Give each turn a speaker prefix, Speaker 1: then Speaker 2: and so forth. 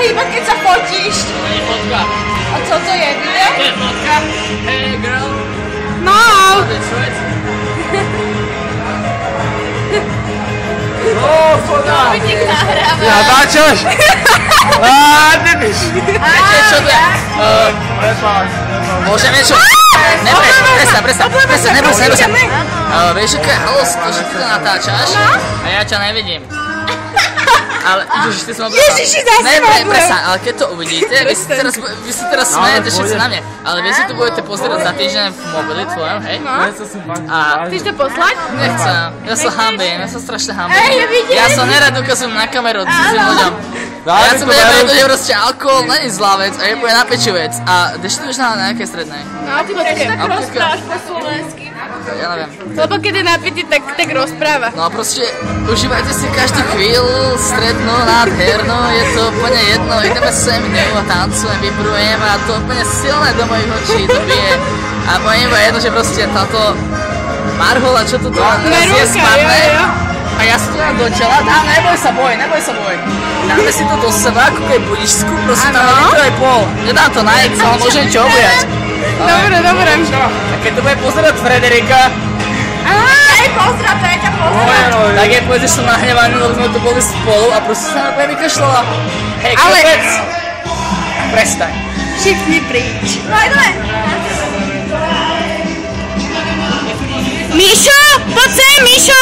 Speaker 1: hýbať, keď sa fotíš.
Speaker 2: To nie je fotka.
Speaker 1: A co to je, video?
Speaker 2: To je fotka. Hey girl.
Speaker 1: No.
Speaker 2: That's right.
Speaker 3: Foda!
Speaker 1: Vidík nahráva.
Speaker 3: Natáčaš? Nevíš.
Speaker 2: Viete, čo to je? Môžem niečo? Prestaň, neboj sa. Vieš, aké je halostno, že ty to natáčaš a ja ťa nevidím. Ale, Ježiši, ty som ma
Speaker 1: Ježiši, daj si ma
Speaker 2: prestaň, ale keď to uvidíte, vy si teraz smejete všetci na mne, ale vy si tu budete pozerať za týždeň v mobili tvojom, hej? A
Speaker 1: Chceš to poslať?
Speaker 2: nechcem, ja sa hambím, ja sa strašne hambím.
Speaker 1: Hej, ja vidím.
Speaker 2: Ja sa nerad ukazujem na kameru cudzým ľuďom. Ja som bude proste alkohol, není zlá vec a je bude na pečiu vec. A kde ty už na nejakej strednej?
Speaker 1: No, ty tak rozprávaš po slovensky.
Speaker 2: Ja neviem.
Speaker 1: Lebo keď je napitý, tak rozpráva.
Speaker 2: No a proste užívajte si každú chvíľu, strednú, nádhernú, je to úplne jedno, ideme sem dňu a tancujem, vybrujem a to úplne silné do mojich očí to bije. A poviem iba jedno, že proste táto marhola, čo tu teraz je spadne. A ja si to dám do čela, neboj sa boj. Dáme si to do seba, ako keď budíšsku, prosím, tam je litro aj pol. Nedám to na X, ale môžem čo objať.
Speaker 1: Dobre.
Speaker 2: A keď to bude pozerať Frederika,
Speaker 1: Pozdrav, to je ťa pozdrav.
Speaker 2: tak je povedz, že som nahnevaný, lebo sme tu boli spolu a proste sa na bude vykašľala. Hej, kopec! Prestaň.
Speaker 1: Všichni príč. Daj. Míšo, poď sem, Míšo!